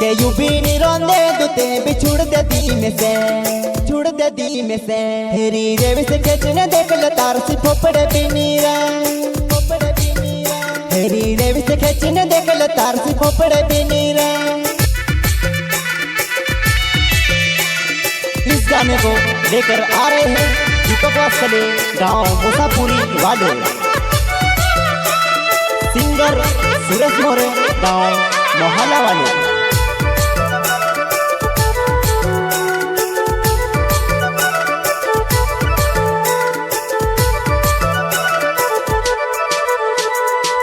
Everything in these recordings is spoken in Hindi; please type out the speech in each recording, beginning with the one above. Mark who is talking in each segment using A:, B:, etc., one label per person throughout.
A: के यूबी नी रोंदे दुते बिछुड़ दे दी में से छुड़ दे दी में से हेरी रेवी से खेचने देख ले तार सी फोपड़े बिनीरा हेरी रेवी से खेचने देख ले तार सी फोपड़े बिनीरा। इस गाने को लेकर आ रहे हैं दीपक वास्कले गांव मुसापुरी वाले, सिंगर सुरेश मोरे गांव मोहल्ला वाले।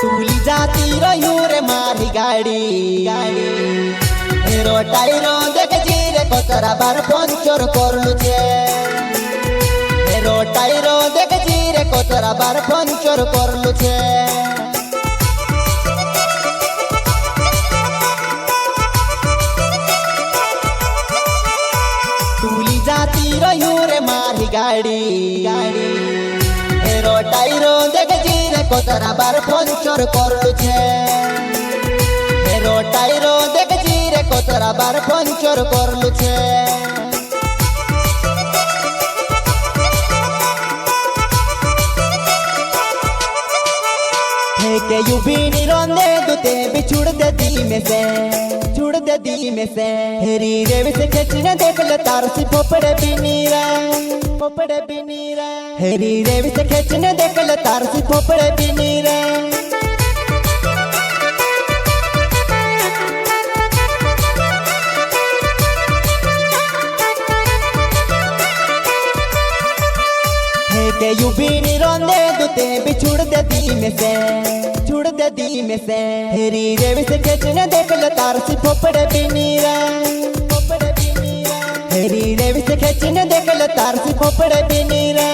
A: तुली जाती रही रे मारी गाड़ी हेरो टाइरो देख जीरे कोतरा बार पंचर करलु छे हेरो टाइरो देख जीरे कोतरा बार पंचर करलु छे। तुली जाती रही रे मारी गाड़ी हेरो टाइरो देख जीरे कोतरा बार पंचर करलु छे हेरो टाइरो देख जीरे कोतरा बार पंचर करलु छे। हे के यूबी नी रोंदे दुते बिछुड़ दे दी में से छुड़ दे दी में से हेरी रेवी से खेचने देख ले तार सी फोपड़े बिनीरा हेरी रेवी से खेचने देख ले तार सी फोपड़े बिनीरा। हे के यूबी नी रोंदे दुते बिछुड़ दे दी में से छुड़ दे दी में से हेरी रेवी से खेचने देख ले तार सी फोपड़े बिनीरा हेरी रेवी से खेचने देख ले तार सी फोपड़े बिनीरा।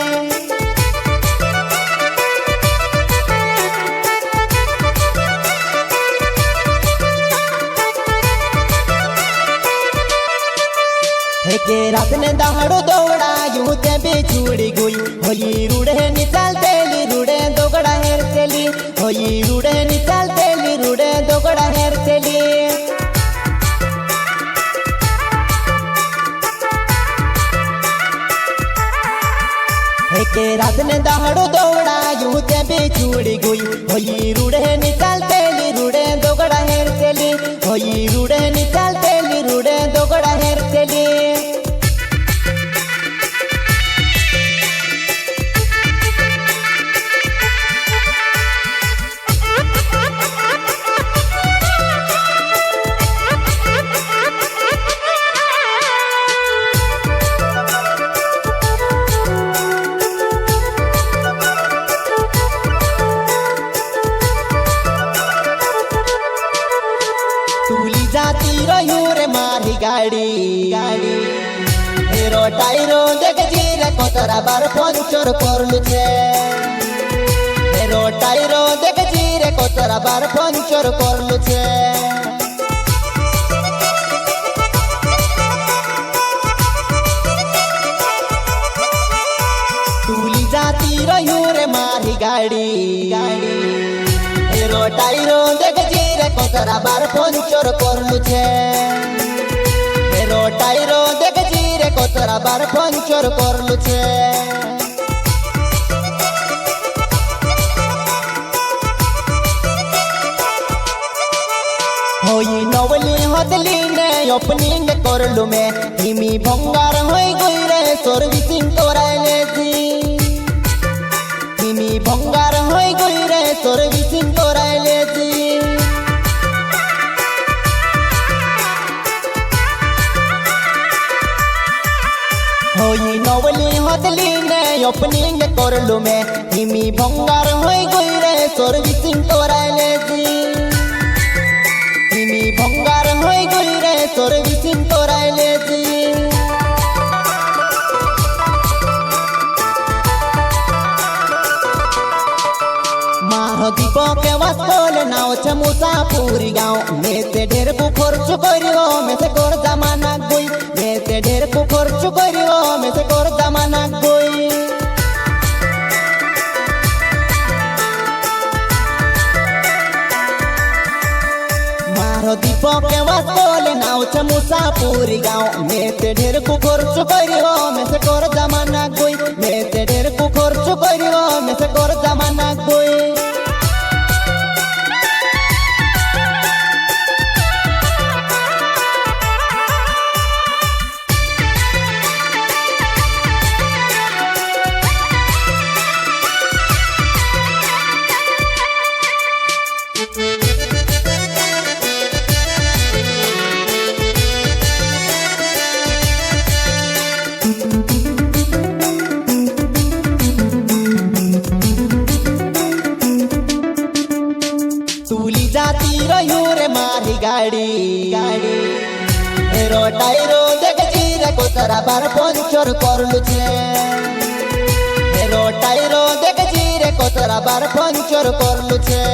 A: हे के रात ने दहाड़ो दौड़ा यूं ते बिछुड़ी गई होई रूड़े निचाल तेली रूड़े दोगड़ा हेर तेली होई रूड़े निचाल तेली रूड़े दोगड़ा हेर तेली। हे के रात ने दहाड़ो दौड़ा यूं ते बिछुड़ी गई होई रूड़े निचाल तेली रूड़े दोगड़ा हेर तेली होई रूड़े निचाल तेली रूड़े दोगड़ा हेर तेली। तुली जाती रही रे मारी गाड़ी हेरो टाइरो देख जीरे कोतरा बार पंचर करलु छे हेरो टाइरो देख जीरे कोतरा बार पंचर करलु छे। तुली जाती रही रे मारी गाड़ी हेरो टाइरो देख जीरे कोतरा बार पंचर करलु छे हेरो टाइरो देख जीरे कोतरा बार पंचर करलु छे। होई नवली हदली ने ओपनिंग करलु में हिमी भंगार होई गई रे सर्विसिंग कराइले जी हिमी भंगार होई गई रे सर्विसिंग कराइले जी। होई नवली हदली ने ओपनिंग करलु में हिमी भंगार होई गई रे सर्विसिंग कराइले जी हिमी भंगार होई गई रे सर्विसिंग कराइले जी। मारो दीपक वास्कले नाव छे मुसापुरी गाँव में से ढेर को खर्च करियो में से कर जमाना गई में से ढेर को खर्च करियो में से कर जमाना गई। मारो दीपक वास्कले नाव छे मुसापुरी गाँव में ते ढेर को खर्च करियो में से कर जमाना कोई में ते ढेर को खर्च करियो में से कर जमाना कोई तुली जाती रह्यो रे मारी गाड़ी गाड़ी हेरो टायरो देख जीरे को तरा बार पंचर करलु छे हेरो टायरो देख जीरे को तरा बार पंचर करलु छे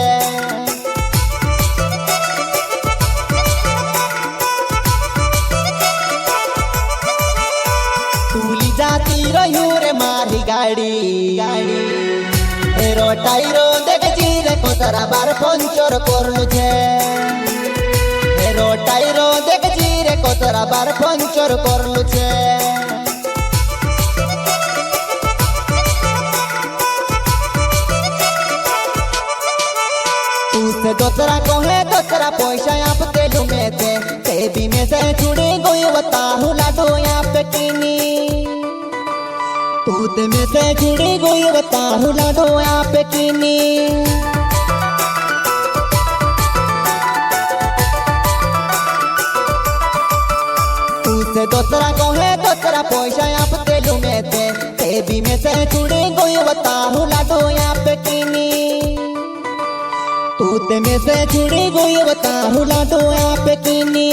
A: तुली जाती रह्यो रे मारी गाड़ी गाड़ी हेरो टायरो देख जीरे को तरा बार पंचर करलु छे हेरो टायरो देख जीरे को तरा बार पंचर करलु छे तुसे दोसरा कहे दोसरा पैसा आप तेलू में ते भी में से छुड़ी गई बताहू लाडो यहाँ पे किनी तूत में से जुड़ी गई बताहू लाडो यहाँ पे किनी तुसे दोसरा कहे दोसरा पैसा आप तेलू में ते भी में से जुड़ी गई बताहू लाडो यहाँ पे किनी तूत में से जुड़ी गई बताहू लाडो यहाँ पे किनी